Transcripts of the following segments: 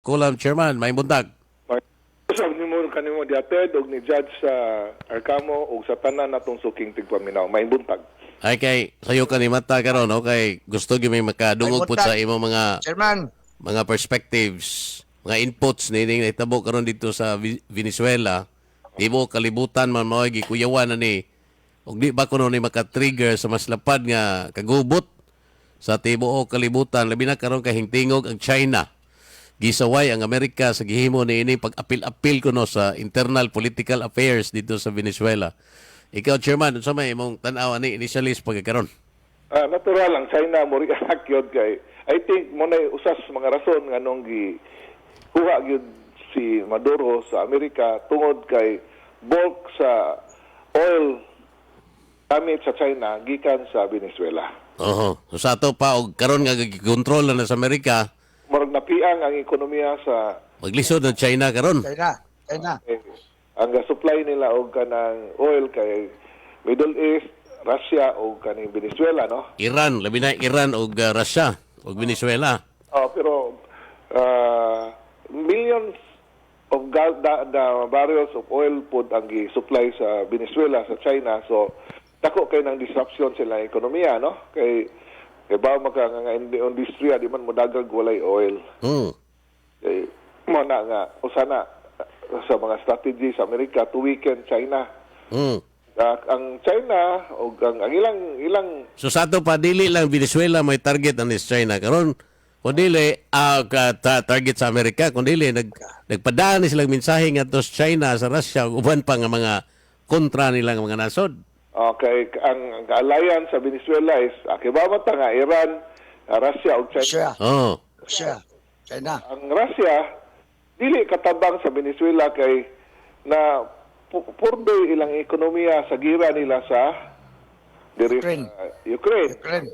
Kulam Chairman, may buntag. Usab nimo kanimo diated og ni judge sa Arcamo og sa tanan natong suking tigpaminaw. May buntag. Ay kay sayo ka ni mata karon kay gusto gyud may makadungog pud sa imo Chairman, mga perspectives, mga inputs ni nahitabo karon dito sa Venezuela. Di mo kalibutan man mao gikuyawan na ni og di ba kuno ni maka-trigger sa mas lapad nga kagubot sa tibuok kalibutan labi na karon kay hingtingog ang China. Gisaway ang Amerika sa gihimo ni ini pag-apil-apil kuno sa internal political affairs dito sa Venezuela. Ikaw, Chairman, sa may imong tan-aw ani initialist pagkakaroon? Natural lang China mo react yun kay I think mo na usas mga rason nga nung kuha gyud si Maduro sa Amerika tungod kay bulk sa oil gamit sa China gikan sa Venezuela. Oho. So sa ato pa og karon nga gikontrol na sa Amerika, Murag napiang ang ekonomiya sa maglisod ng China karon. China. ang supply nila og kanang oil kay Middle East, Russia og kaning Venezuela, no? Iran, labi na Iran og Russia og Venezuela. Pero millions of barrels of oil pod ang gi-supply sa Venezuela, sa China. So, dako kay ng disruption sila ekonomiya, no? Kay ba maka nga industriya di man mo dagag walay oil. Kay mo na nga usana sa mga strategy sa Amerika to weaken China. Ang China o ang ilang So sa ato pa dili lang Venezuela may target ang China karon. Kung dili target sa Amerika, kung dili nagpadaan ni silang mensahe ngadto sa China, sa Russia ug uban pa nga mga kontra nilang mga nasod. Okay, ang alliance sa Venezuela is akibabata nga Iran, Russia ug China. Russia. China. Ang Russia dili katabang sa Venezuela kay na purbe ilang ekonomiya sa gira nila sa Ukraine. Ukraine.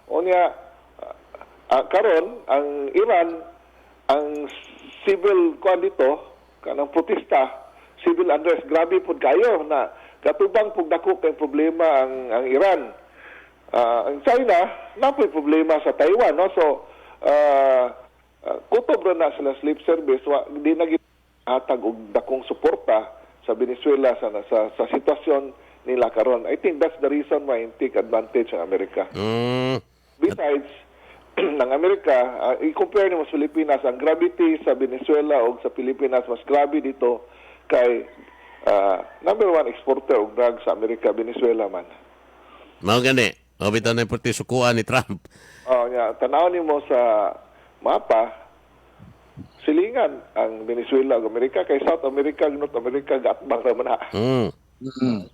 Unya karon ang Iran ang civil kuan dito kanang protesta, civil unrest grabe pud kayo na katubang pug dako kay problema ang Iran. Ang China napoy problema sa Taiwan, no? So kutob ra na sila slip service di na hatag og dakong suporta sa Venezuela sa sitwasyon nila karon. I think that's the reason why take advantage ang Amerika. Besides, ng Amerika, i-compare ni mas Pilipinas, ang gravity sa Venezuela o sa Pilipinas mas grabe dito kay number one exporter og drugs sa Amerika, Venezuela man. Mao gani, mabitaw na yung sukuan ni Trump. Tanaw nimo sa mapa, silingan ang Venezuela ug Amerika kay South America, North America gatbang ra man ha.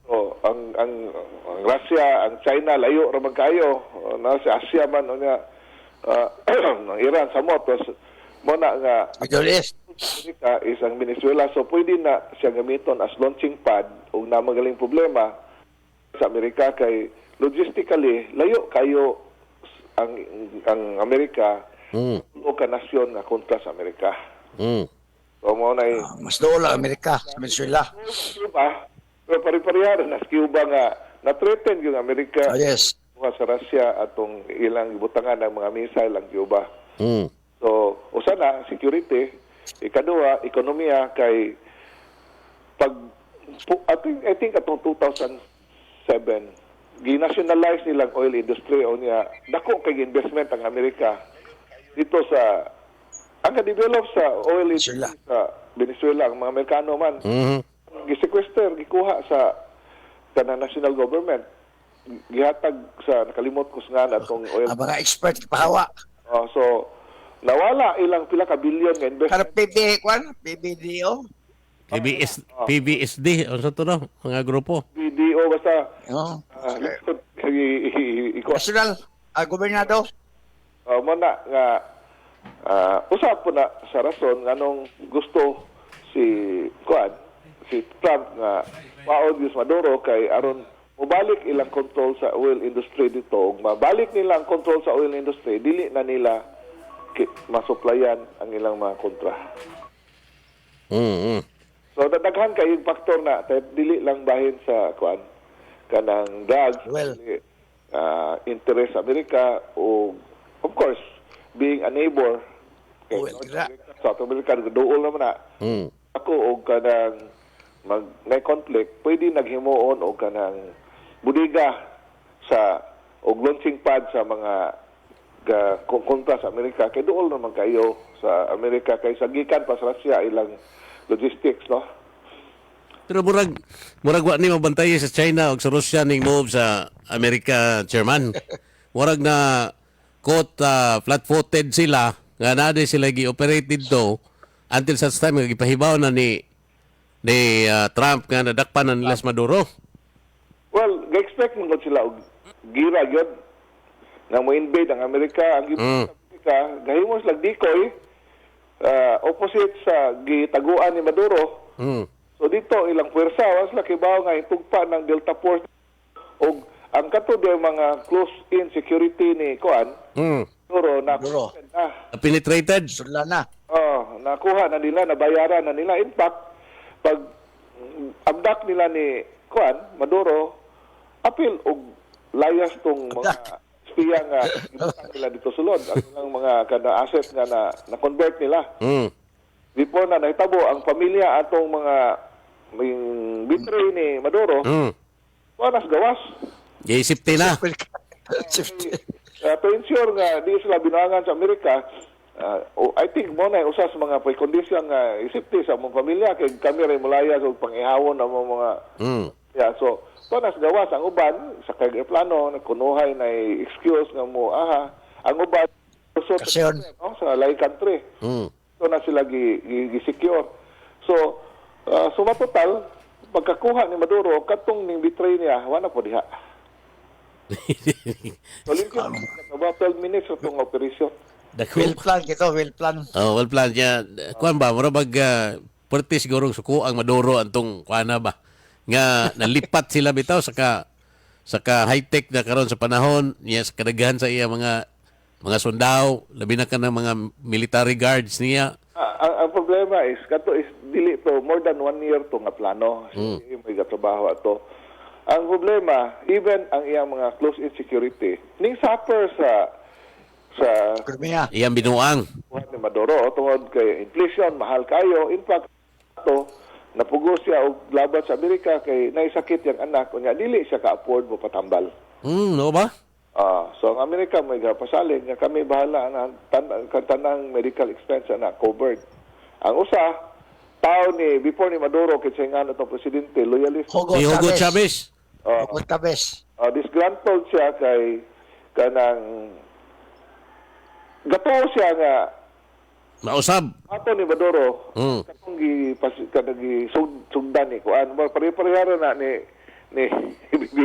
So ang Russia, ang China layo ra man kayo, na sa Asia man unya ang Iran sa motos mo na nga Middle East. Amerika is ang Venezuela, so pwede na siya gamiton as launching pad ug na magaling problema sa Amerika kay logistically layo kayo ang Amerika o ka nasyon nga kontra sa Amerika. So mo na Mas doon lang Amerika sa Venezuela. Cuba, pero pare-pareha na sa Cuba nga na-threaten yung Amerika Yes. sa Russia atong ilang ibutangan ng mga missile ang Cuba. So, usa na security, ikaduha ekonomiya kay pag I think atong 2007 ginationalize nilang oil industry o niya dako kay investment ang Amerika dito sa ang develop sa oil industry sa Venezuela ang mga Amerikano man. Gisequester, gikuha sa kanang national government, gihatag sa nakalimot ko nga atong oil. Ang mga expert pahawa. So nawala ilang pila ka billion nga investment. PBDO. PBSD, o sa to no, mga grupo. BDO basta. National Gobernado. Mo na nga usap po na sa rason nganong gusto si Trump nga maod si Maduro kay aron mubalik ilang control sa oil industry dito ug mabalik nila ang control sa oil industry dili na nila masuplayan ang ilang mga kontra. So daghan kay yung factor na dili lang bahin sa kanang drugs, interest sa Amerika o of course being a neighbor kay Well, North dira. America, South America duol naman na. Mm. Ako og kanang may conflict, pwede naghimuon og kanang budiga sa og launching pad sa mga kontra sa Amerika kay duol naman kayo sa Amerika kay sa gikan pa sa Russia ilang logistics, no? Pero murag wa ni mabantay sa China o sa Russia ning move sa Amerika, Chairman. Murag na flat-footed sila nga na sila gi-operate dito until such time nga gipahibaw na ni Trump nga nadakpan na nila sa Maduro. Well, ga-expect mo sila og gira gyud na mo invade ang Amerika, ang Mm. Amerika gahimo sila decoy opposite sa gitaguan ni Maduro. Mm. So dito ilang puwersa was la kibaw nga itugpa ng Delta Force og ang kato de mga close-in security ni Kuan Mm. Maduro na Maduro. Penetrated. Sula na. nakuha na nila, nabayaran na nila. In fact, pag abdak nila ni Kuan Maduro, apil og layas tong mga espiya nga ibutang nila dito sulod ang ilang mga kada asset nga na-convert nila. Mm. Before na nahitabo ang pamilya atong mga betray ni Maduro, Mm. wanas gawas. Giisipti na. To ensure nga di sila binuangan sa Amerika, I think mo na usa sa mga prekondisyon nga isipti sa mong pamilya kay kami ray mulaya sa pangihawon ng mga Mm. so wanas gawas ang uban sa kay plano nagkunuhay na excuse nga mo ang uban so Kasyon. sa lain country. Mm. So na sila gi-secure. So, suma total, pagkakuha ni Maduro, katong ning betray niya, wala po diha. So, about 12 minutes itong operasyon. Well plan kito, well plan. Oh, well plan niya. Kuan ba, murag perti siguro suko ang Maduro antong kuana ba. Nga nalipat sila bitaw saka high-tech na karon sa panahon niya sa kadaghan sa iya mga sundao, labi na ka ng mga military guards niya. Ang problema is, kato is, dili to, more than 1 year to nga plano. May gatrabaho ato. Ang problema, even ang iyang mga close-in security, ning suffer sa Crimea. Iyang binuang. buhat ni Maduro tungod kay inflation, mahal kayo. In fact, ito, napugo siya og laban sa Amerika kay naisakit yung anak. Kunya, dili siya ka-afford mo patambal. No ba? So ang Amerika may pasaling nga kami bahala na tanang medical expense na covered. Ang usa tao ni before ni Maduro kitsa nga itong presidente loyalist. Hugo Ni Hugo Chavez. Chavez. Hugo Chavez. Disgruntled siya kay kanang gato siya nga Mausab. ato ni Maduro Mm. katong kanang sugdan ni kuan pare-parehara na ni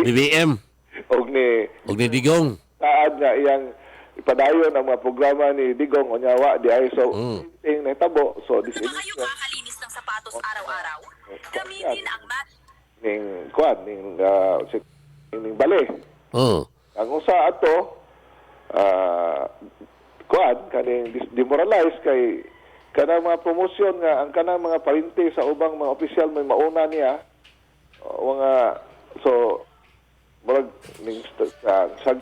BBM. og ni Og ni Digong. taad nga iyang ipadayon ang mga programa ni Digong onyawa di ay so ting nahitabo so this Kung is kayo kakalinis ng sapatos araw-araw, gamitin ang mat. ning kuan ning ning bale Oh. ang usa ato kuan kaning demoralize kay kanang mga promosyon nga ang kanang mga parinte sa ubang mga opisyal may mauna niya mga so murag ning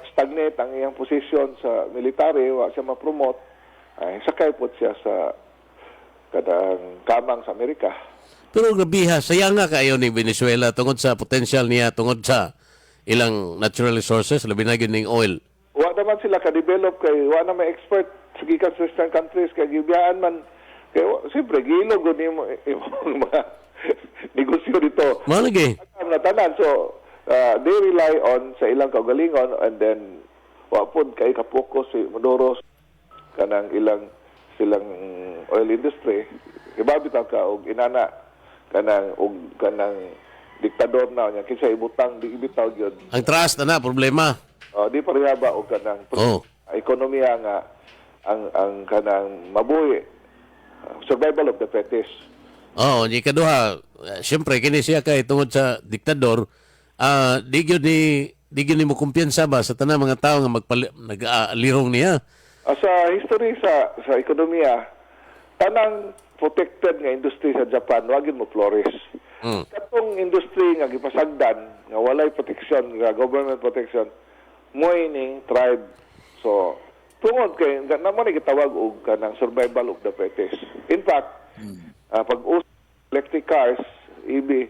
stagnate ang iyang posisyon sa military wa siya ma-promote ay sakay po siya sa kadang kamang sa Amerika. Pero grabiha, sayang nga kayo ni Venezuela tungod sa potential niya, tungod sa ilang natural resources, labi na yun ng oil. Wa naman sila ka-develop kay wa na may expert sa gikan sa western countries kay gibiyaan man kay siyempre gilo gud nimo imong mga negosyo dito. Malagi. Ang natanan so they rely on sa ilang kaugalingon and then wa pod kay ka-focus si Maduro kanang silang oil industry. Iba bitaw ka og inana kanang diktador na nya kinsa ibutang di ibitaw gyud. Ang trust na problema. Di pareha ba og kanang ekonomiya nga ang kanang mabuhi survival of the fittest. Oh, di kaduha, siyempre kini siya kay tungod sa diktador, di gyud ni mo kumpiyansa ba sa tanang mga tao nga nag-alirong niya. Sa history sa ekonomiya, tanang protected nga industry sa Japan wag gyud mo flourish. Katong industry nga gipasagdan nga walay protection, nga government protection, moy ning tribe. So tungod kay naman gitawag og kanang survival of the fittest. In fact, pag electric cars, EV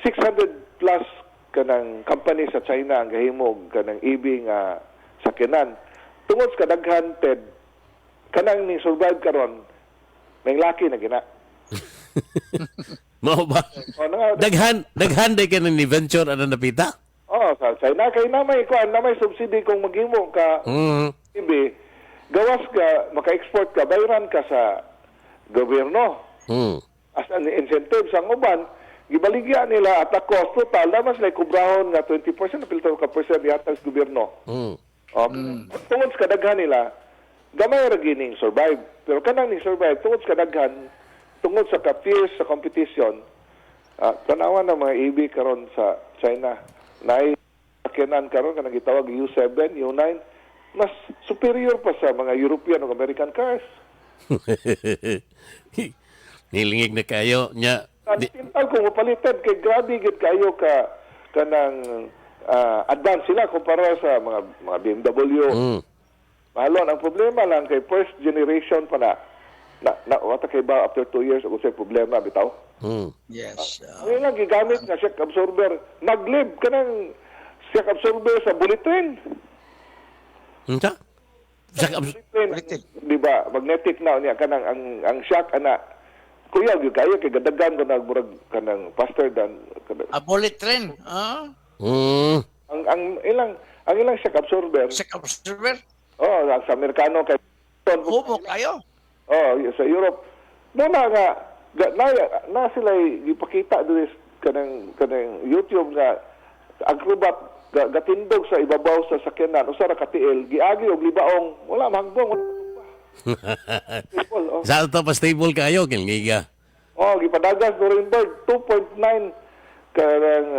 600 plus kanang company sa China ang gahimog kanang EV nga sakyanan. Tungod sa kadaghan Ted, kanang ni survive karon may laki na gina. Mao ba? O, nga, Daghan day ka ni venture ano napita? sa China kay na may subsidy kung maghimo ka EV, gawas ka maka-export ka, bayaran ka sa gobyerno. As an incentive sa uban, gibaligya nila at a cost total na mas like kubrahon nga 20% na pilter ka percent yata sa gobyerno. Tungod sa kadaghan nila, gamay ra gining survive. Pero kanang ni survive tungod sa kadaghan, tungod sa ka-fierce sa competition, tanawan ng mga EV karon sa China. Naay sakyanan karon kanang gitawag U7, U9, mas superior pa sa mga European o American cars. Nilingig na kayo nya. Tintal kung mapalitan kay grabe gid kayo ka kanang advance sila kumpara sa mga BMW. Mahalon ang problema lang kay first generation pa na wata kay ba after 2 years ako sa problema bitaw. Yes. Ang lang gigamit nga shock absorber, maglib kanang shock absorber sa bullet train. Unsa? Magnetic. Di ba magnetic na niya kanang ang shock ana kuya gyud kayo kay gadagan ko nagmurag kanang faster than A bullet train. ang ilang shock absorber. Sa observer. Sa Amerikano kay Hubo kayo. sa Europe. Muna nga na sila ipakita dito kanang YouTube nga acrobat gatindog sa ibabaw sa sakyanan usa ra ka tiil giagi og libaong wala mahangbong. Sa ito pa stable kayo kilngiga. Gipadagas Nuremberg 2.9 karang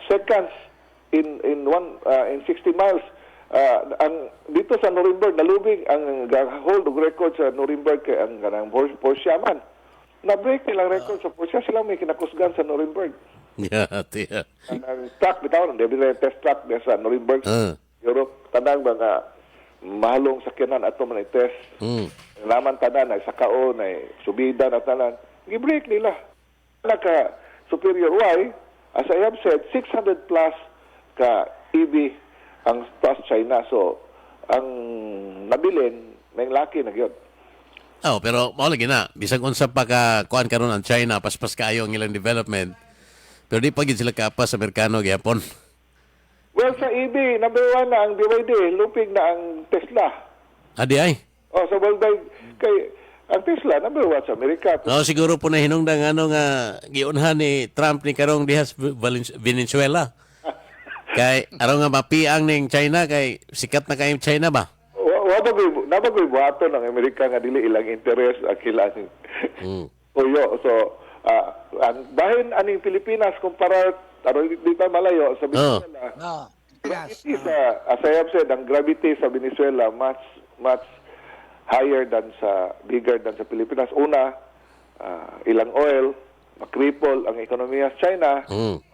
seconds in 60 miles. Ang dito sa Nuremberg nalubig ang hold og record sa Nuremberg kay ang kanang Porsche man. Na-break nilang record sa Porsche sila may kinakusgan sa Nuremberg. Tiya. Ang truck bitaw nang debit test truck diya sa Nuremberg. Europe tanang mga mahalong sakyanan ato man test. Laman tanan ay sakao na subida na tanan. Gi-break nila. Naka superior why as I have said 600 plus ka EV ang plus China. So ang nabilin may laki na gyud. Pero mao lagi na bisag unsa pa ka kuan karon ang China paspas kaayo ang ilang development. Pero di pa gid sila kapas sa Amerikano gyapon. Well, sa EV, number 1 na ang BYD, lupig na ang Tesla. Adi ay. Sa worldwide, kay ang Tesla, number 1 sa Amerika. Siguro po na hinungdang nga giunhan ni Trump ni karong dihas Venezuela. Kay araw nga mapiang ning China kay sikat na kay China ba? Nabagoy buhaton ng Amerika nga dili ilang interest ang kilang. Uyo. So, ang bahin aning Pilipinas kumpara aron di pa malayo sa Venezuela. As I have said, ang gravity sa Venezuela much higher than bigger than sa Pilipinas. Una, ilang oil, makripol ang ekonomiya sa China,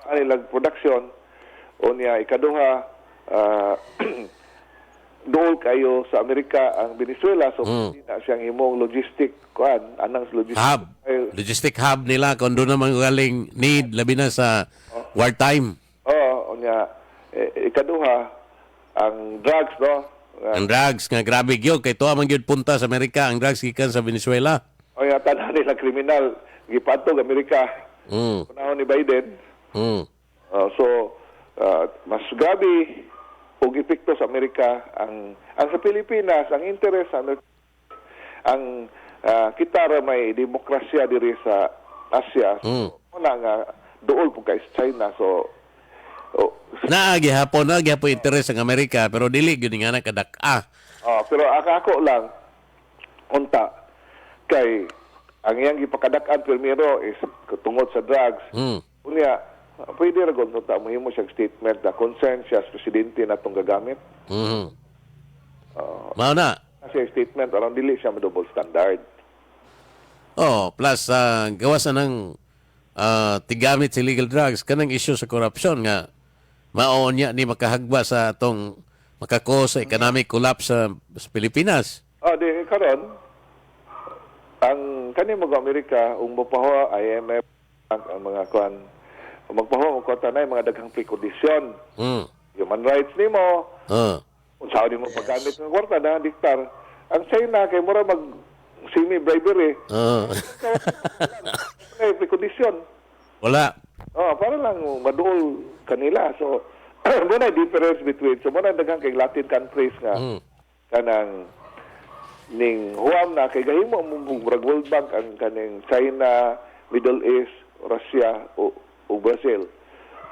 ang ilang production, unya ikaduha, dool kayo sa Amerika ang Venezuela, so hindi na siyang himong logistic logistic hub nila kung doon naman galing need labi na sa wartime. Unya ikaduha ang drugs ang drugs nga grabe gyud kay tuwa man gyud punta sa Amerika ang drugs gikan sa Venezuela. Tanan nila kriminal gipatog Amerika. Panahon ni Biden. So mas grabe og epekto sa Amerika ang sa Pilipinas ang interest ang kita ra may demokrasya diri sa Asia. Wala nga duol po kay China. So Naagihapon interes ang Amerika pero dili gyud nga nakadak-a. Pero ako lang unta kay ang iyang gipakadak-an primero is tungod sa drugs. Unya pwede ra gud ta mohimo siyang statement na concern siya sa presidente natong gagamit. Mao na. Kasi statement aron dili siya double standard. Plus gawas na ng tigamit sa illegal drugs kanang issue sa corruption nga mao niya ni makahagba sa atong makako sa economic collapse sa Pilipinas. Di karon ang kani mga Amerika mopahawa IMF ang mga kuan magpahawa og kwarta na mga daghang prekondisyon. Human rights nimo, unsa nimo paggamit ng kwarta na diktar. Ang China kay mura mag semi bribery. Ay prekondisyon. Wala. Para lang maduol kanila. So muna difference between muna daghang kay Latin countries nga kanang ning huam na kay gahimo mong World Bank ang kaning China, Middle East, Russia o Brazil.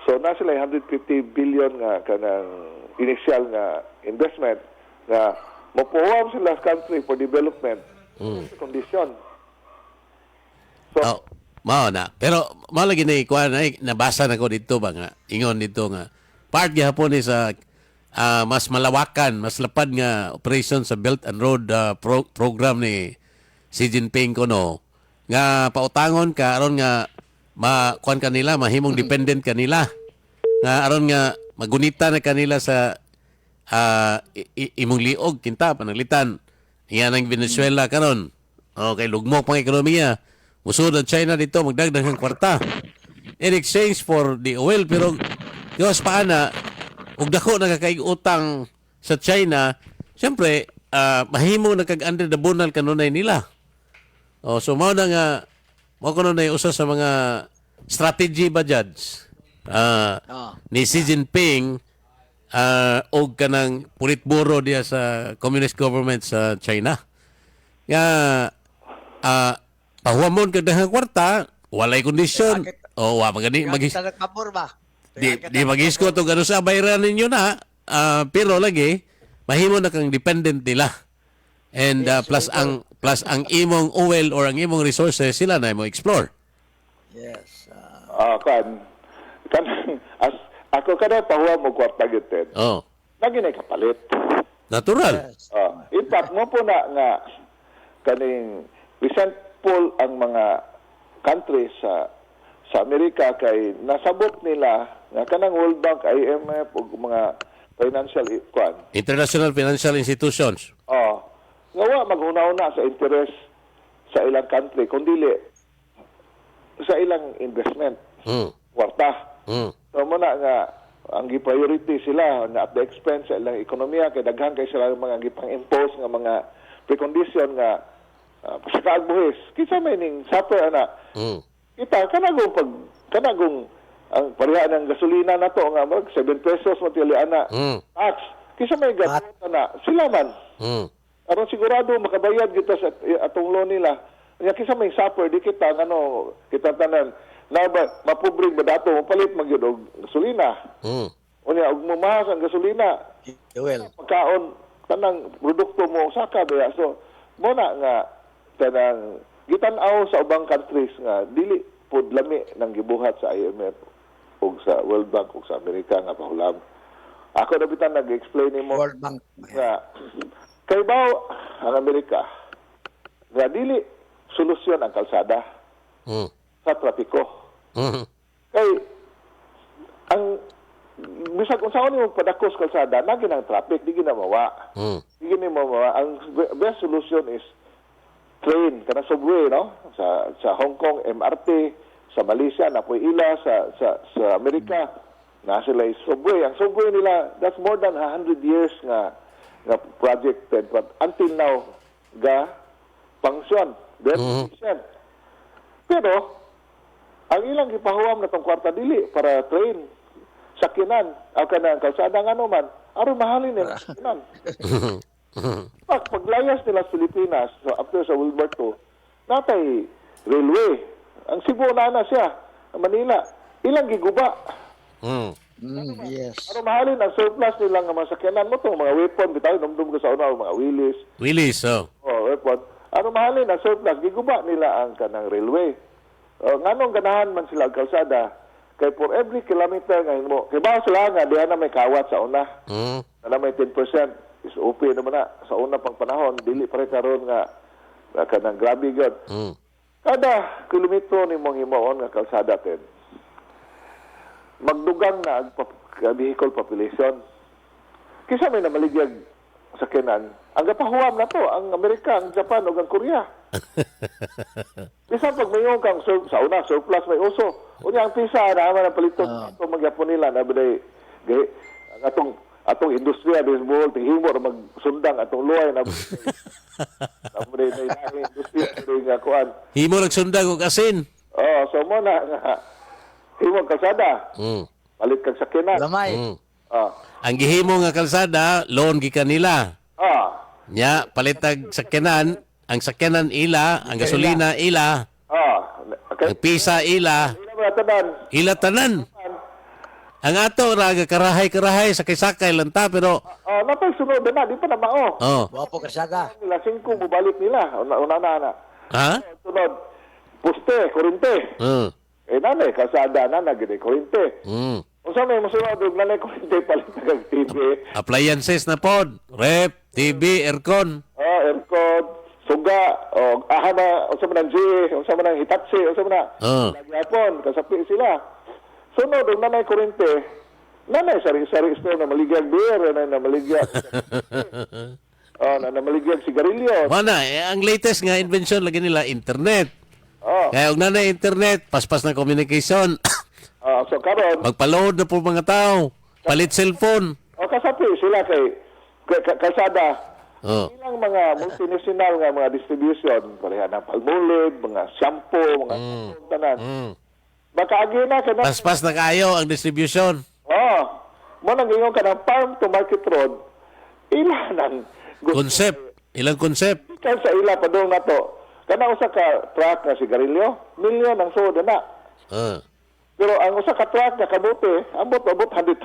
So na sila 150 billion nga kanang initial nga investment nga mapuhuam sila sa country for development. Condition. So Mao na. Pero mao lagi na ikuan ay nabasa na ko dito ba nga ingon dito nga part gyapon ni sa mas malawakan, mas lapad nga operation sa Belt and Road program ni Xi Jinping kuno nga pautangon ka aron nga makuan kanila mahimong dependent kanila nga aron nga magunita na kanila sa imong liog kinta panalitan iyan ang Venezuela karon okay lugmok pang ekonomiya musud ang China dito magdagdag ng kwarta in exchange for the oil pero Diyos paana ug dako nakakaig-utang sa China, siyempre, mahimo na kag-under the bunal kanunay nila. So, mao na nga, mao kanunay usa sa mga strategy ba, Judge? Ni Xi Jinping og kanang politburo diya sa communist government sa China. Nga, pahuamon ka dahang kwarta, walay kondisyon. O, magani, Kapur ba? Di mag-isko to gano sa bayran ninyo na pero lagi mahimo na kang dependent nila and plus ang imong oil or ang imong resources sila na mo explore. Yes. Ako kada pahuwa mo kwarta gyud. Lagi na kapalit. Natural. In fact, mo po na nga kaning resentful ang mga countries sa Amerika kay nasabot nila nga kanang World Bank, IMF ug mga financial International financial institutions. Nga wa maghuna-una sa interest sa ilang country kundi sa ilang investment. Kwarta. So muna nga ang gi-priority sila na at the expense sa ilang ekonomiya kay daghan kay sila mga gipang-impose nga mga precondition nga sa kaagbuhis. Kinsa may ning suffer ana. Kita kanagong ang parihaan ng gasolina na to nga mag 7 pesos matili ana. Tax. Kisa may gasto na sila man. Aron sigurado makabayad kita sa atong loan nila. Nya kisa may suffer di kita kita tanan na ba mapubrig ba dato mapalit magyud og gasolina. Unya og mamahas ang gasolina. Pagkaon tanang produkto mo saka ba so mo na nga tanang gitan-aw sa ubang countries nga dili pod lami nang gibuhat sa IMF ug sa World Bank ug sa Amerika nga pahulam. Ako na bitan nag-explain nimo World Bank nga kay baw ang Amerika nga dili solusyon ang kalsada sa trapiko. Kay ang bisag unsa nimo padakos kalsada na ginang traffic di ginamawa. Di ginamawa ang best solution is train kana subway no sa Hong Kong MRT sa Malaysia na poy ila sa Amerika na sila subway ang subway nila that's more than 100 years nga projected but until now ga function very efficient pero ang ilang gipahuwam na tong kwarta dili para train sakyanan o kanang kalsada nga man aron mahalin nila sakyanan. Paglayas nila sa Pilipinas, so after sa World War II, natay railway. Ang Cebu na siya, Manila. Ilang giguba. Yes. Ano mahalin ang surplus nila nga masakyanan mo itong mga weapon, bitaw, numdum ko sa una, mga Willys, weapon. Ano mahalin ang surplus, giguba nila ang kanang railway. Nganong ganahan man sila ang kalsada, kay for every kilometer nga mo, kay ba sila nga, diyan na may kawat sa una. Na may 10%. Is open naman na sa una pang panahon dili pa rin karon nga kanang grabe gud. Kada kilometro ni mong himuon nga kalsada ten magdugang na ang vehicle population kisa may namaligyag sakyanan, ang gapahuam na to, ang Amerika, ang Japan, o ang Korea. Bisan pag mayroon kang sa una, surplus may uso. Unya ang pisa, naman ang paliton. Ito magyapon nila, nabiday, ang atong industriya, baseball, tinghimo, magsundang atong luay, nabiday na ilahi, industriya, nabiday nga kuan. Himo nagsundag og asin. Oh, so mo na, himo kalsada, palit kag sakyanan. Lamay. Mm. Ah, Ang gihimo nga kalsada, loan gikan nila. ah, Nya palitag sakyanan, ang sakyanan ila, ang gasolina ila, okay. ang pisa ila, Ila mga tanan. ila tanan. Ang ato ra karahay-karahay sakay-sakay lang ta pero Napay sunod na, di pa na mao. oh, Wapo kasada. Nila 5 mubalik nila, una na. ha? Sunod, poste, kurente. Nanay, kalsada na, naging kurente. Mm. Kung saan may masunod, nanay, kurente, palit na kag TV. Appliances na pod, rep, TV, aircon. Aircon, suga, aha na, o sa manang G, o sa manang Hitachi, o sa manang Nagyapon, kasapi sila. Sunod, nanay, kurente, nanay, sari-sari store na maligyag beer, na maligyag, na maligyag sigarilyo. Mana, ang latest nga invention lagi nila internet. Kaya og na internet, paspas na communication. So karon, Magpa-load na po mga tao. Palit cellphone. kasapi sila kay kalsada. Oh. Ilang mga multinational nga mga distribution, pareha ng Palmolive, mga shampoo, mga tanan. Baka agi na ka na. Paspas na kayo ang distribution. Mo nang ingon ka ng farm to market road, ilan ang Concept. Ilang concept. kan sa ila padung na to. Kana usa ka truck nga sigarilyo, milyon ang soda na. Pero ang usa ka truck nga kabuti, ambot 100,000.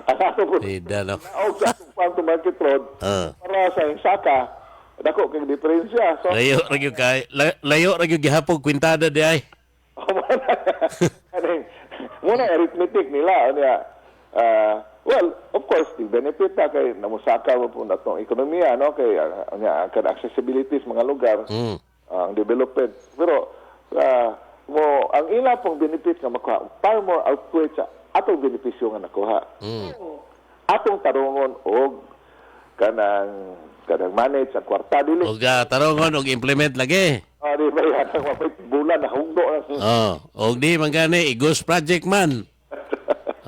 Ang ato po. Ida, no? Naog sa atong farm to market road, para sa insaka, dako kay diferensya. So, layo ra gyud gihapon kwintada di ay. muna arithmetic nila. Well, of course, the benefit na kay namusaka mo po na itong ekonomiya, no? Kay ang accessibility sa mga lugar, ang development. Pero, ang ila pong benefit nga makuha, far more outweigh sa atong benepisyo nga nakuha. Atong tarungon og kanang manage ang kwarta dili. Og tarongon og implement lagi. Di ba yan ang mapit bulan na hugdo na. Og di man gani i-ghost project man.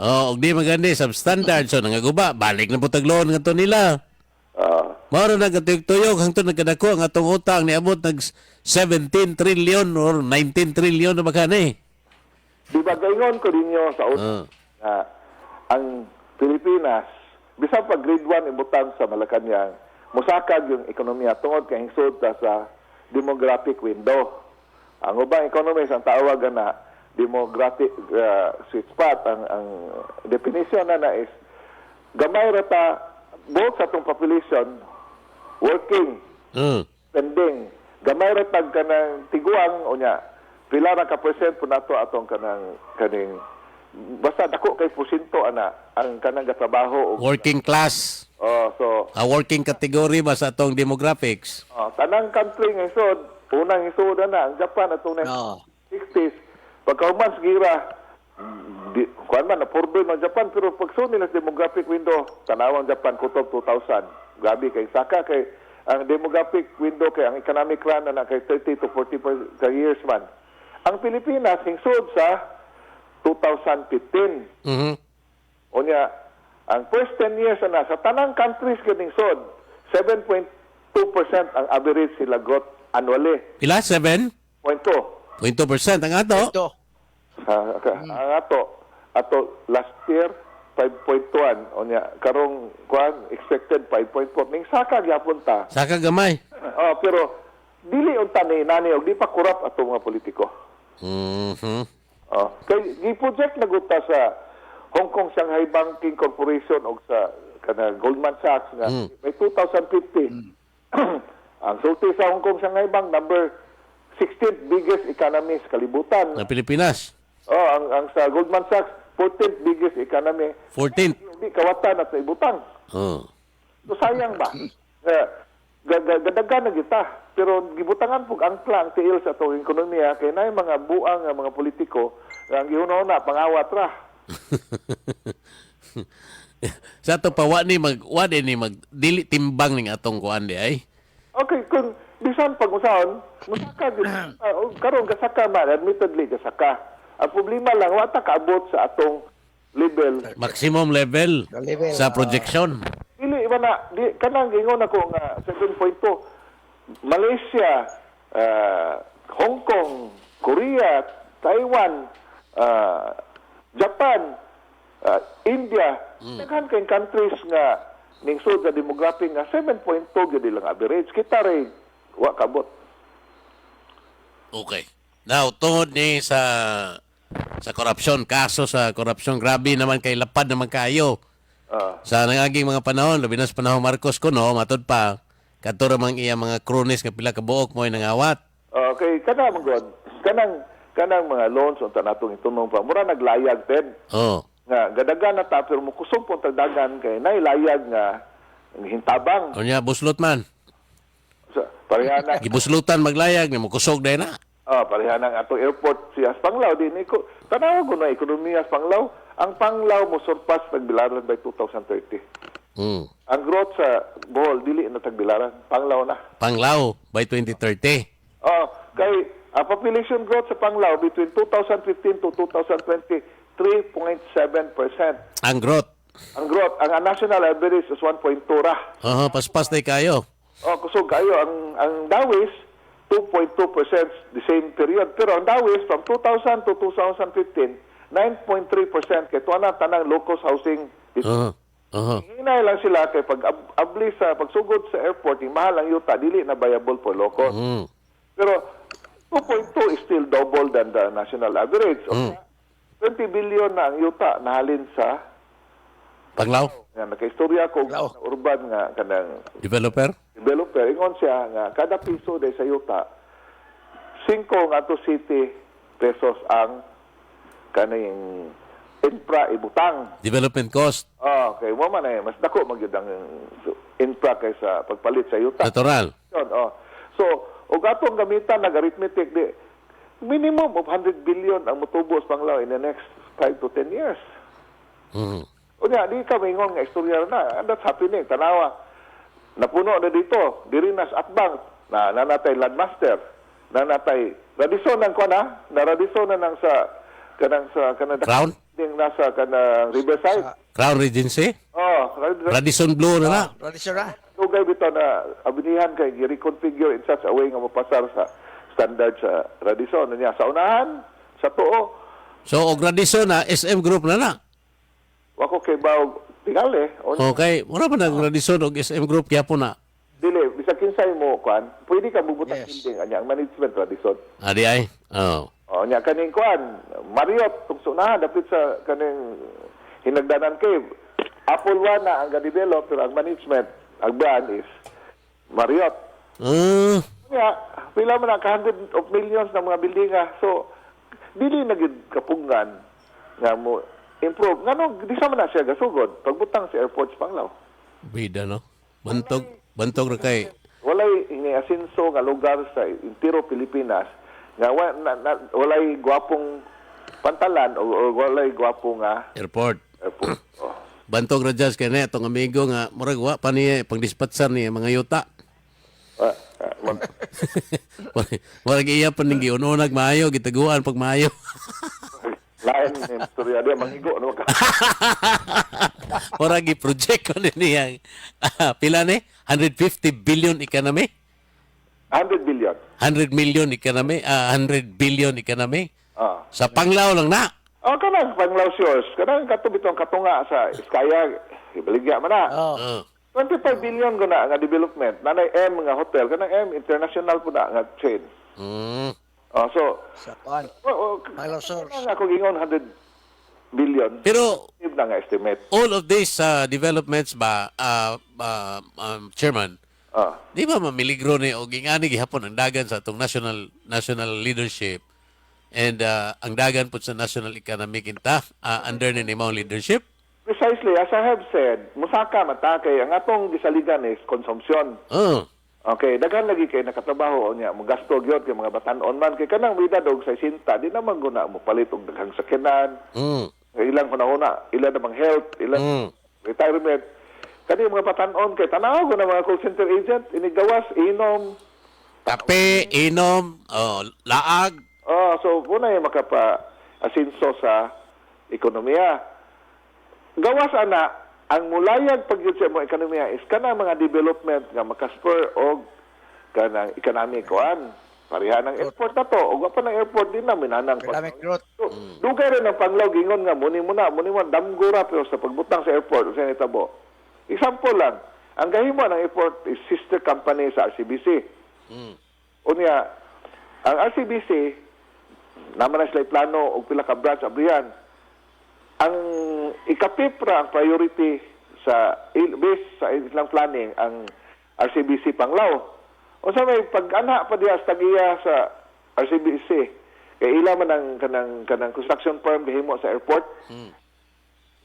Og di man gani substandard so nangaguba balik na putag loan ngadto nila. Mao na nagatuyog hangtod nagkadako ang atong utang niabot nag 17 trillion or 19 trillion na magani. Di ba gayon ko ninyo sa una ang Pilipinas, bisag pag grade 1 ibutan sa Malacanang, musakag yung ekonomiya tungod kay hingsod ta sa demographic window. Ang ubang economist ang tawag na demographic sweet spot. Ang definition na is gamay rata both sa atong population working, spending, gamay rata kanang tiguang unya pila ra ka percent po nato atong kaning basta dako kay porsyento ana ang kanang gatrabaho Working class. so A working category ba sa atong demographics? tanang country nga isod, unang isod na ang Japan atong 60s. Pagkauman gira kuan man na purdoy man Japan pero pagsun nila sa demographic window, tanawang Japan kutob 2000. Grabe kay saka kay ang demographic window kay ang economic run na kay 30 to 40 ka years man. Ang Pilipinas hingsod sa 2015. Unya, ang first 10 years na sa tanang countries kining sod, 7.2% ang average sila growth annually. Pila? 7? 0.2. 0.2% ang ato? Ito. Ang ato last year 5.1 unya karong kuan expected 5.4 ning saka gyapon ta. Saka gamay. Pero dili unta ni nani og di pa kurap ato mga politiko. Kay gi-project na guta sa Hong Kong Shanghai Banking Corporation o sa kana Goldman Sachs nga may 2050. Ang sulti sa Hong Kong Shanghai Bank number 16th biggest economy sa kalibutan. Ng Pilipinas. Ang sa Goldman Sachs 14th biggest economy. 14th. Hindi kawatan at sa ibutang. So sayang ba? Gadagan na kita. Pero gibutangan pug angkla ang tiil sa atong ekonomiya kay naay mga buang nga mga politiko nga ang gihunahuna pangawat ra. Sa to pa wa ni mag dili timbang ning atong kuan di ay. Okay, kung bisan pag-usaon, musaka gid. Karon kasaka man, admittedly kasaka. Ang problema lang, wata kaabot sa atong level. Maximum level Level, sa projection. Dili ba na, kanang gingon ako nga 7.2, Malaysia, Hong Kong, Korea, Taiwan, Japan, India, daghan kay countries nga ningsod sa demography nga 7.2 gyud lang average. Kita ray wa kabot. Okay. Now, tungod ni sa korupsyon, kaso sa korupsyon, grabe naman kay lapad naman kayo. Sa nangaging mga panahon, labi na sa panahon Marcos kuno, matod pa, kadto ra man iya mga kronis nga pila ka buok mo nangawat. Okay, kanang mga kanang mga loans unta natong itunong pa. Mura naglayag ted. Oh. Nga gadagan na ta pero mo kusog po tagdagan kay nailayag nga hintabang. Unya buslot man. So, pareha na Gibuslutan maglayag ni mo kusog day na. pareha ng atong airport siya sa Panglao din ko. Tanaw ko na ekonomiya sa Panglao. Ang Panglao mo surpass tagbilaran by 2030. Ang growth sa Bohol dili na tagbilaran, Panglao na. Panglao by 2030. Kay population growth sa Panglao between 2015 to 2020 3.7%. Ang growth. Ang growth, ang national average is 1.2 ra. Paspas day kayo. Kusog kayo ang Dawis 2.2% the same period. Pero ang Dawis from 2000 to 2015 9.3% kay tuwa tanang low-cost housing. Hinay lang sila kay pag-abli sa pagsugod sa airport, yung mahal ang yuta, dili na viable for low-cost. Pero 2.2 is still double than the national average. 20 billion na ang yuta nahalin sa Panglao. nga nakaistorya ko Panglao. urban nga kanang Developer. developer ingon siya nga kada piso day sa yuta 5 nga to city pesos ang kaning infra ibutang. Development cost. Okay, mo man mas dako magyud ang infra kaysa pagpalit sa yuta. Natural. Yun, So, og atong gamitan nag-arithmetic di minimum of 100 billion ang motubos Panglao in the next 5 to 10 years. Unya, di ka mingon nga istorya na. And that's happening. Tanawa, napuno na dito. Diri na sa Atbang. Nanatay Landmaster. Nanatay Radisson ng na Radisson na nang sa kanang Crown? ding nasa kanang Riverside. Crown Regency. Radisson Blue na na. Tradisyon na. Lugay bitaw na abinihan kay gi-reconfigure in such a way nga mapasar sa standard sa Radisson. Niya sa unahan, sa tuo, So, og Radisson na, SM Group na na. wako kay bawog tingali. Okay. Mura pa nag Radisson og SM Group kaya po na. Dili, bisag kinsay mo kuan, pwede ka bubutang Yes. building anya ang management Radisson. Adi ay. Oh. Nya kaning kuan, Marriott tungso na dapit sa kaning hinagdanan cave. Apple One na ang ga-develop pero ang management, ang brand is Marriott. Nya, pila man ang hundred of millions na mga building So, dili na gid kapungan nga mo improve. Ngano di sa man na siya gasugod pagbutang sa airports Panglao. Bida, no? Bantog na kay. Walay iniasinso nga lugar sa entero Pilipinas nga walay gwapong pantalan o walay gwapong Airport. airport. Bantog na jazz kay na itong amigo nga murag wa pa niya pang-dispatcher niya mga yuta. Murag iya pa ning giununag maayo, gitaguan pag maayo. Lain ng istorya dia mangigo no ka. Murag i-project ko niya. Pila ni? 150 billion economy? 100 billion. 100 million economy? 100 billion economy? Sa Panglao lang na. Kanang Panglao Shores, kanang katubitong katunga sa Iskaya, ibaligya man na. 25 billion ko na nga development. Nanay M nga hotel, kanang M international po na nga chain. So, Sa kuan. Panglao Shores. kanang ako gingon 100 billion. Pero Yun na nga estimate. all of these developments ba, Chairman, di ba mamiligro ni o gingani gihapon ang dagan sa atong national leadership and ang dagan po sa national economic kinta under ni mao leadership? Precisely, as I have said, musaka matakay, ang atong gisaligan is consumption. Okay, daghan lagi kay nakatrabaho niya, mo gasto gyud kay mga batan-on man kay kanang vida dog sa sinta, di naman guna mo palit og daghang sakyanan. Ilang panahon na, ilan namang health, ilan retirement. Kani mga patanon kay tanaw ko na mga call center agent inigawas inom. Kape, inom, laag. So muna yung makapa-asinso sa ekonomiya. Gawas ana, ang mulayag pagyud sa mga ekonomiya is kana mga development nga makaspur og kanang economic kuan. Pareha ng airport na to. O pa ng airport din na minanang Economic growth. Dugay rin ang panglaw gingon nga muni mo damgura pero sa pagbutang sa airport sa nitabo. Example lang, ang gahimo ng airport is sister company sa RCBC. Unya, ang RCBC naman na sila plano og pila ka branch abrihan. Ang ikapipra ang priority sa base sa ilang planning ang RCBC Panglao. O sa may pag-ana pa diya sa tagiya sa RCBC, kaya ila man ang kanang construction firm gahimo sa airport,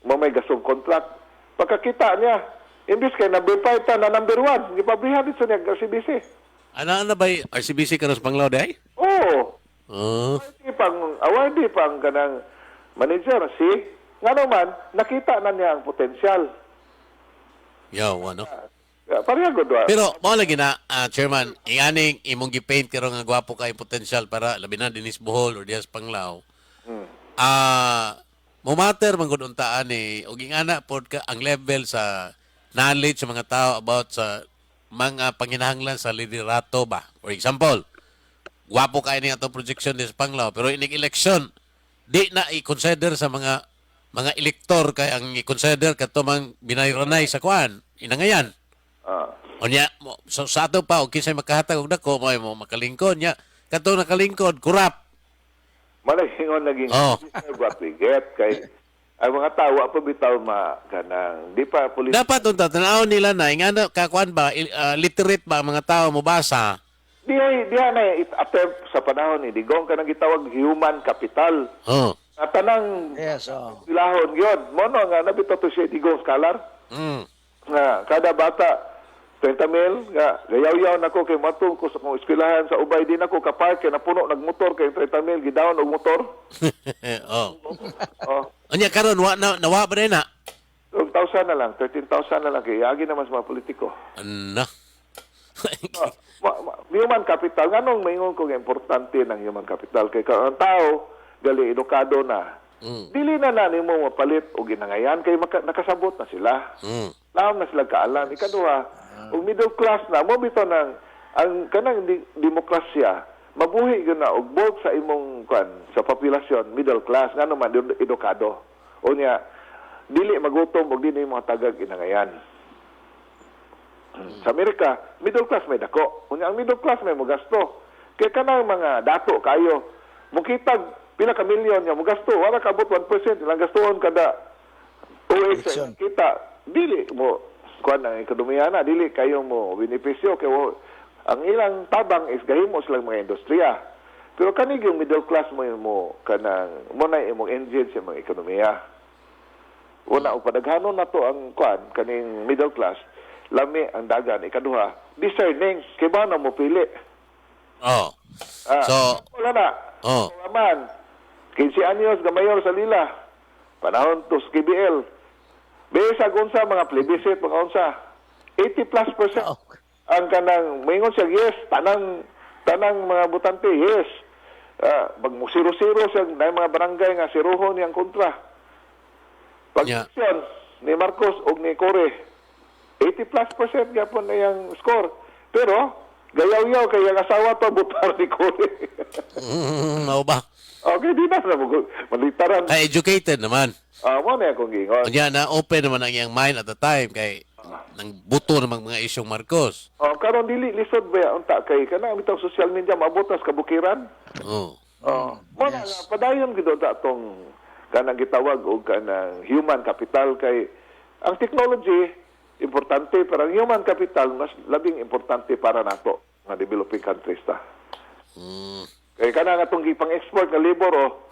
may gasong contract. Pagkakita niya, imbis kay number 5 ta na number 1, gipabrihan dito niya RCBC. Ano ba yung RCBC karos panglaw day? Oo. Oh. Awardee pang kanang manager, nga naman, nakita na niya ang potensyal. Ano? Pareha ko doon. Pero, mo lagi na, Chairman, ianing imong gipaint karon nga gwapo kay potensyal para labi na dinis Bohol or dias Panglao. Mo matter man gud untaan ug ingana pod ka ang level sa knowledge sa mga tao about sa mga panginahanglan sa liderato ba. For example, gwapo kay ni atong projection dias Panglao pero inig election di na i-consider sa mga elektor kay ang i-consider kato mang binayranay sa kuan inangayan. Onya so sa ato pa og kinsay makahatag og dako mo makalingkod nya kato nakalingkod kurap. Malagingon naging what we get kay ang mga tao pa bitaw kanang di pa police. Dapat unta tanaw nila na ingana ka kuan ba literate ba ang mga tao mo basa. Diha na attempt sa panahon ni digong kanang gitawag human capital. At tanang Yes, ilahon gyud mo no nga nabito to siya digong scholar. Nga kada bata 30 mil nga gayaw-yaw nako kay matul ko sa kong eskwelahan sa ubay din ako ka-park kay napuno nagmotor kay 30 mil gidawon og motor. Anya karon nawa ba na? 12,000 na lang, 13,000 na lang kay yagi naman sa mga politiko. Ano? Human capital nganong maingon ko nga importante ng human capital kay ang tao gali edukado na. Dili na nimo mapalit og ginangayan kay nakasabot na sila. Laom na sila kaalam. Ikaduha, og middle class na mo bitaw nang ang kanang demokrasya mabuhi gyud na og bulk sa imong sa populasyon middle class ngano man edukado. Unya dili magutom og dili mga tagag inangayan. Sa Amerika, middle class may dako. Unya ang middle class may mogasto. Kay kanang mga dato kayo, mukitag pila ka milyon nya mogasto, wala ka abot 1% ilang gastuhon kada tuig sa kita. Dili mo kuan ang ekonomiya na dili kayo mo benepisyo kay ang ilang tabang is gahimo silang mga industriya. Pero kanig yung middle class mo kanang mo na imong engine sa mga ekonomiya. Una og padaghanon nato ang kuan kaning middle class lami ang dagan ikaduha discerning kay ba na mo pili. So wala na. Man 15 anyos gamayor sa Lila. Panahon to sa KBL. Bisa unsa mga plebiscite mga unsa 80+% ang kanang maingon siya yes tanang mga butante yes pag musiro-siro siya na mga barangay nga siruhon niyang kontra pag ni Marcos o ni Core 80+% gyapon na yung score pero gayaw-yaw kay ang asawa to butar ni Core. Mao ba? Okay, di na mo malitaran. Educated naman. Mo na akong gingon. Kanya na open naman ang iyang mind at the time kay nang buto namang mga isyong Marcos. Karon dili lisod ba unta kay kana bitaw social media mabutas kabukiran. Mo na padayon gid ta tong kanang gitawag og kanang human capital kay ang technology importante pero ang human capital mas labing importante para nato nga developing countries ta. Kay kana nga tong gipang-export nga labor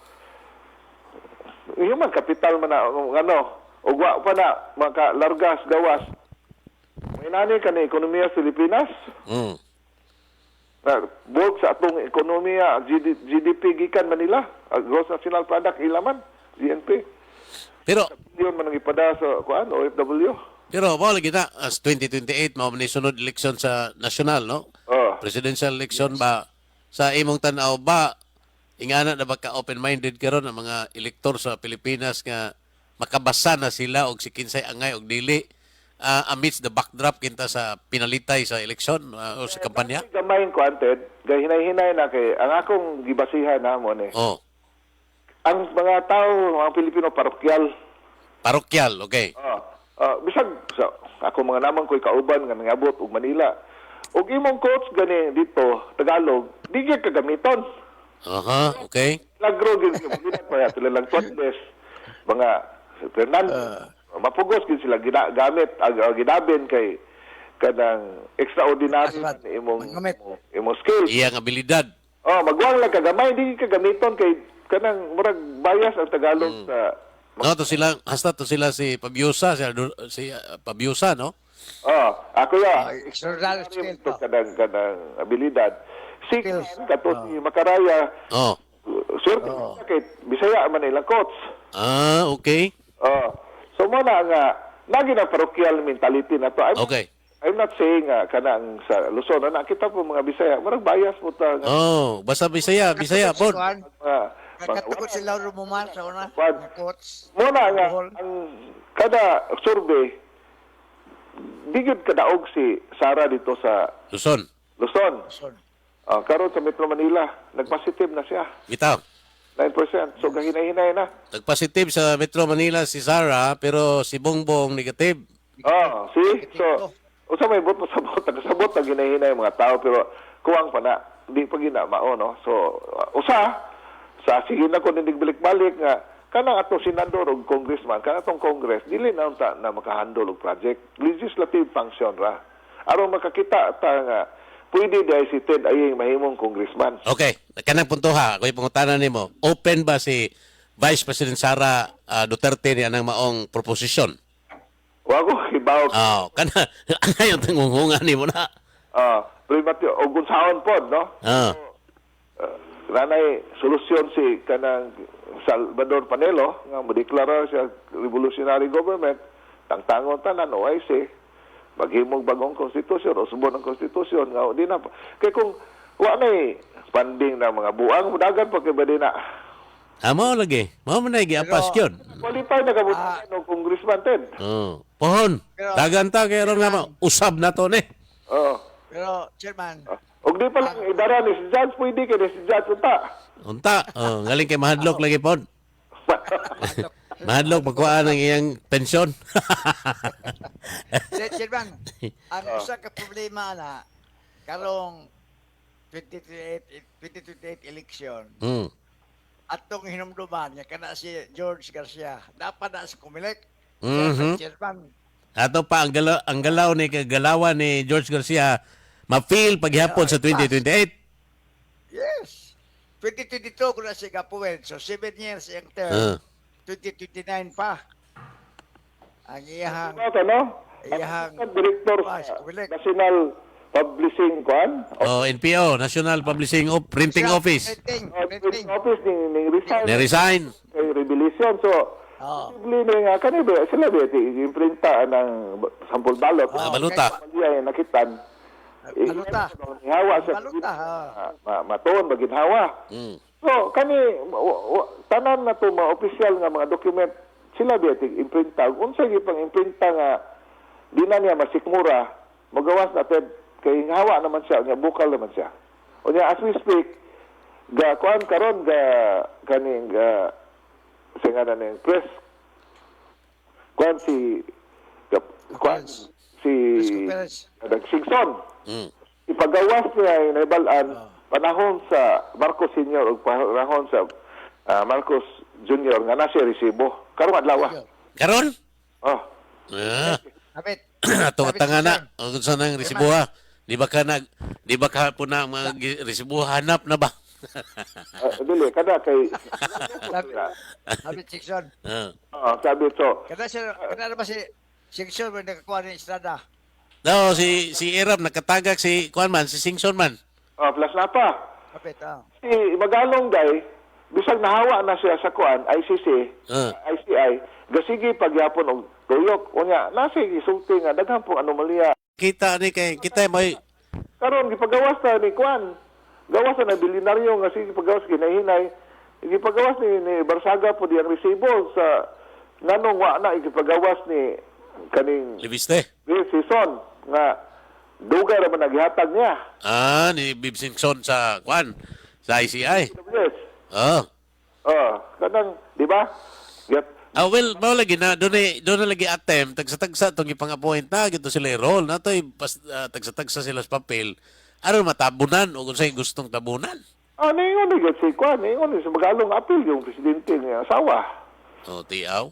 human capital man na ug wa pa na makalargas gawas. May nani ka na ekonomiya sa Pilipinas. Bulk sa atong ekonomiya GDP gikan Manila, gross national product ilaman GNP. Pero Yun man ang ipada sa kuan OFW. mao lagi na as 2028 mao man ni sunod eleksyon sa national, no? Oh. Presidential election ba sa imong tan-aw ba ingana na ba ka open-minded karon ang mga elektor sa Pilipinas nga makabasa na sila og si kinsay angay og dili amidst the backdrop kinta sa pinalitay sa eleksyon o sa kampanya? Gamay kuanted, gahinay-hinay na kay ang akong gibasihan namon eh. Oh, Ang mga tao, mga Pilipino parokyal. parokyal, okay. Bisag sa ako mga naman ko'y kauban nga nangabot og Manila. Og imong coach gani dito Tagalog, di gyud kagamiton. Aha, okay. Lagro gyud pa sila lang totles mga Fernando. Mapugos gyud sila gamit gidabin kay kanang extraordinary Asmat. imong Magamit. imong skills. Iyang abilidad. Magwang lang kagamay di kagamiton kay kanang murag bias ang Tagalog sa No, to sila hasta to sila si Pabiosa, si Pabiosa, no? ako ya. Extraordinary skill to. Kanang abilidad. Si Skills. kato si Makaraya, Oh. swerte kay Bisaya man ilang coach. Okay. So mo na nga lagi na parokyal mentality na to. Okay. I'm not saying kanang sa Luzon na kita po mga Bisaya, murag bias mo ta nga Oh, basta Bisaya po. Katukot si Lauro Muman sa una. Wag. Mga coach. Muna nga, Bohol. ang kada survey, di gyud kadaog si Sara dito sa Luzon. Luzon. Son. Karon sa Metro Manila, nagpositive na siya. Bitaw. 9%. So, kahinay-hinay na. Nagpositive sa Metro Manila si Sarah, pero si Bongbong negative. See? So, usa may bot mo sabot, tagasabot na ginahinay mga tao, pero kuwang pa na, di pa ginamao, no? So, sa sige na ko balik-balik nga, kanang atong senador o congressman, kanang atong congress, dili na unta na makahandle og project. Legislative function ra. Aron makakita ta nga, pwede dahil si Ted ay mahimong congressman. Okay, kanang punto ha, ako yung pangutanan nimo. Open ba si Vice President Sara Duterte ni anang maong proposisyon? Wago, ibaw. Kana ngayon tangungungan nimo na. Primatyo, o gunsaon pod, no? Nanay solusyon si kanang Salvador Panelo nga modeklara siya revolutionary government tangtangon tanan OIC maghimog bagong konstitusyon o subon ang konstitusyon nga di na kay kung wa nay funding na mga buang mudagan pa kay badi na Mao lagi. Mao man nay giapas yun. qualified na kabutan ng congressman Ted. Pohon. Pero- Dagan ta kay ron nga usab na to ni. Pero, Chairman, Og di pa lang idara ni si Judge pwede kay ni si Judge unta. Unta. Galing kay mahadlok lagi pod. Mahadlok pagkuhaan ng iyang pensyon. Chairman, ang usa ka problema na karong 2028 election, atong hinumduman niya kana si George Garcia, dapat na sa Comelec. Chairman, Ato pa ang galaw ni kagalawan ni George Garcia ma-feel paghapon sa 2028. yes. 2022 ko na siya kapuwen. So, 7 years yung term. 2029 pa. Ang iyahang... no? Iyahang... Director Vice sa Comelec. National Publishing Kwan. NPO, National Publishing Printing Office. Printing. Office ni resign. Na-resign. Kay Revelation. So, possibly nga kanina sila beti imprinta ng sampol balot. Baluta. Maliya yung nakitan. Baluta. Hawa sa Baluta. matuon maginhawa. So kani tanan na to mga opisyal nga mga document sila beti imprinta. Unsa gyud pang imprinta nga di na niya masikmura magawas natin kay hawa naman siya nya bukal naman siya. Unya as we speak ga kuan karon ga kaning singaran ng press kuan si Singson ipagawas niya yung naibalaan panahon sa Marcos Senior o panahon sa Marcos Junior nga na siya resibo karong adlaw. Karon? Kapit. Ato tangana ang sa nang resibuha. Di ba ka po na mga resibuha hanap na ba? Dili kada kay Kapit section. sabi so Kada na ba si section mo nakakuha ng estrada? No, si Erap nakatagak si Kuan man, si Singson man. plus na pa Kapit, si Magalong guy bisag nahawa na siya sa kuan ICC, ICI, gasigi pagyapon og tuyok. Unya nasa gisulti nga daghan pong anomalya. Kita ni kay kita may Karon gipagawas na ni kuan. Gawas na bilinaryo nga sige pagawas ginahinay. Gipagawas ni Barsaga po diyang resibo sa nganong wa na gipagawas ni kaning Libiste. season nga dugay ra man naghatag niya. Ni Bib Simpson sa kwan sa ICI. Yes. Kanang di ba? Get Well, mao lagi na doon na lagi attempt tagsa-tagsa tong ipang-appoint na gito sila i-roll na toy tagsa-tagsa sila sa papel aron matabunan o kung sa'y gustong tabunan. ningon ni get si kuan, ningon ni sa magalong apil yung presidente niya asawa. Tiaw.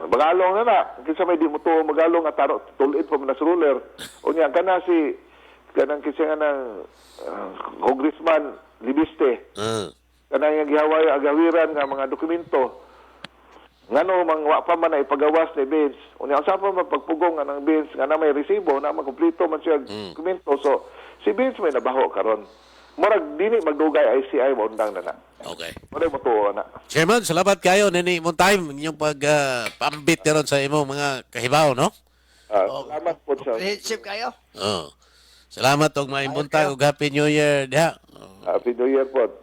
Magalong na. Kinsa may di mo to magalong at taro tulid pa man na ruler. Unya kana si kanang kinsa nga ng congressman Libiste. Kanang yang gihaway agawiran nga mga dokumento. Ngano mang wa pa man na ipagawas ni Vince. Unya usa pa mapagpugong nga ng Vince nga na may resibo na makumpleto man siya dokumento. So si Vince may nabaho karon. Murag dili magdugay ICI mo undang na. Okay. Wala mo tuo na. Chairman, salamat kayo nini imong time inyong pag-pambit karon sa imong mga kahibaw, no? Salamat po sa Comprehensive kayo. Salamat og maayong buntag ug Happy New Year diha. Happy New Year po.